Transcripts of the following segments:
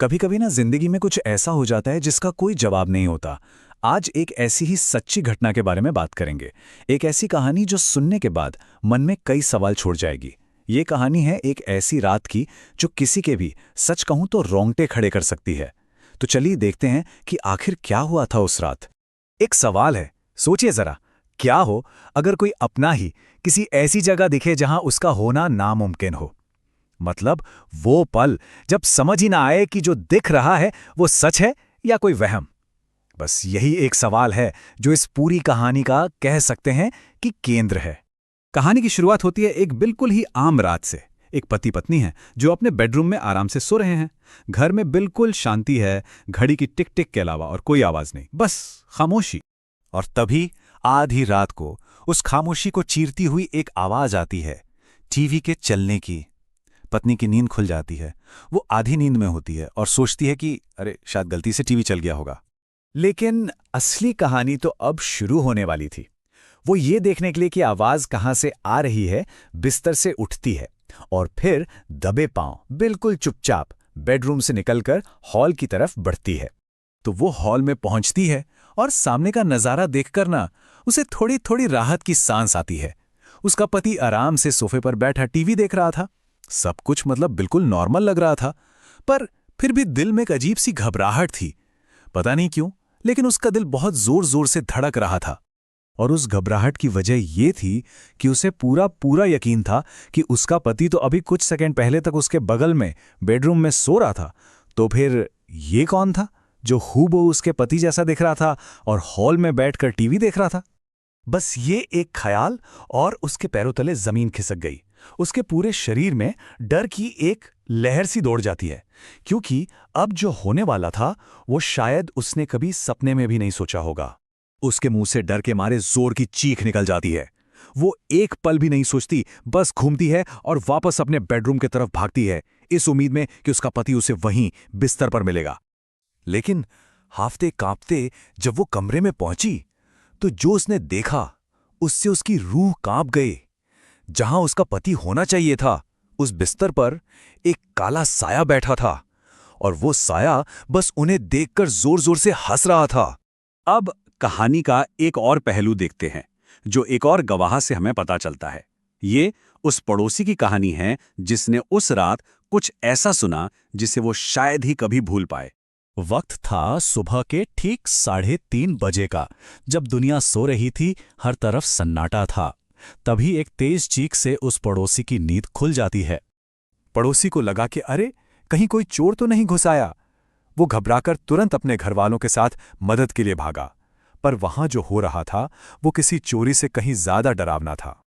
कभी कभी ना जिंदगी में कुछ ऐसा हो जाता है जिसका कोई जवाब नहीं होता। आज एक ऐसी ही सच्ची घटना के बारे में बात करेंगे। एक ऐसी कहानी जो सुनने के बाद मन में कई सवाल छोड़ जाएगी। ये कहानी है एक ऐसी रात की जो किसी के भी सच कहूं तो रोंगटे खड़े कर सकती है। तो चलिए देखते हैं कि आखिर क्या हुआ था उस रात। एक सवाल है, सोचिए जरा, क्या हो अगर कोई अपना ही किसी ऐसी जगह दिखे जहां उसका होना नामुमकिन हो। मतलब वो पल जब समझ ही ना आए कि जो दिख रहा है वो सच है या कोई वहम। बस यही एक सवाल है जो इस पूरी कहानी का कह सकते हैं कि केंद्र है। कहानी की शुरुआत होती है एक बिल्कुल ही आम रात से। एक पति पत्नी है जो अपने बेडरूम में आराम से सो रहे हैं। घर में बिल्कुल शांति है, घड़ी की टिक टिक के अलावा और कोई आवाज नहीं, बस खामोशी। और तभी आधी रात को उस खामोशी को चीरती हुई एक आवाज आती है, टीवी के चलने की। पत्नी की नींद खुल जाती है। वो आधी नींद में होती है और सोचती है कि अरे शायद गलती से टीवी चल गया होगा। लेकिन असली कहानी तो अब शुरू होने वाली थी। वो ये देखने के लिए कि आवाज कहां से आ रही है, बिस्तर से उठती है और फिर दबे पांव बिल्कुल चुपचाप बेडरूम से निकलकर हॉल की तरफ बढ़ती है। तो वो हॉल में पहुंचती है और सामने का नजारा देखकर ना उसे थोड़ी थोड़ी राहत की सांस आती है। उसका पति आराम से सोफे पर बैठा टीवी देख रहा था। सब कुछ मतलब बिल्कुल नॉर्मल लग रहा था, पर फिर भी दिल में एक अजीब सी घबराहट थी। पता नहीं क्यों, लेकिन उसका दिल बहुत जोर जोर से धड़क रहा था। और उस घबराहट की वजह ये थी कि उसे पूरा पूरा यकीन था कि उसका पति तो अभी कुछ सेकंड पहले तक उसके बगल में बेडरूम में सो रहा था। तो फिर ये कौन था जो हूबहू उसके पति जैसा दिख रहा था और हॉल में बैठकर टीवी देख रहा था। बस ये एक ख्याल और उसके पैरों तले जमीन खिसक गई। उसके पूरे शरीर में डर की एक लहर सी दौड़ जाती है, क्योंकि अब जो होने वाला था वो शायद उसने कभी सपने में भी नहीं सोचा होगा। उसके मुंह से डर के मारे जोर की चीख निकल जाती है। वो एक पल भी नहीं सोचती, बस घूमती है और वापस अपने बेडरूम की तरफ भागती है, इस उम्मीद में कि उसका पति उसे वहीं बिस्तर पर मिलेगा। लेकिन हाफते कांपते जब वो कमरे में पहुंची तो जो उसने देखा उससे उसकी रूह कांप गई। जहां उसका पति होना चाहिए था, उस बिस्तर पर एक काला साया बैठा था और वो साया बस उन्हें देखकर जोर जोर से हंस रहा था। अब कहानी का एक और पहलू देखते हैं, जो एक और गवाह से हमें पता चलता है। ये उस पड़ोसी की कहानी है जिसने उस रात कुछ ऐसा सुना जिसे वो शायद ही कभी भूल पाए। वक्त था सुबह के ठीक 3:30 बजे का, जब दुनिया सो रही थी, हर तरफ सन्नाटा था। तभी एक तेज चीख से उस पड़ोसी की नींद खुल जाती है। पड़ोसी को लगा कि अरे कहीं कोई चोर तो नहीं घुस आया। वो घबराकर तुरंत अपने घरवालों के साथ मदद के लिए भागा। पर वहां जो हो रहा था वो किसी चोरी से कहीं ज्यादा डरावना था।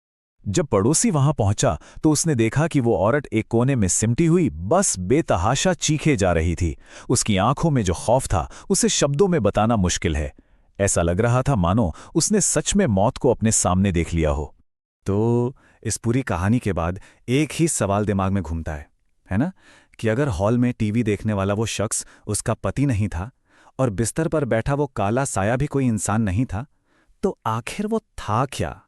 जब पड़ोसी वहां पहुंचा तो उसने देखा कि वो औरत एक कोने में सिमटी हुई बस बेतहाशा चीखे जा रही थी। उसकी आंखों में जो खौफ था उसे शब्दों में बताना मुश्किल है। ऐसा लग रहा था मानो उसने सच में मौत को अपने सामने देख लिया हो। तो इस पूरी कहानी के बाद एक ही सवाल दिमाग में घूमता है ना, कि अगर हॉल में टीवी देखने वाला वो शख्स उसका पति नहीं था और बिस्तर पर बैठा वो काला साया भी कोई इंसान नहीं था, तो आखिर वो था क्या।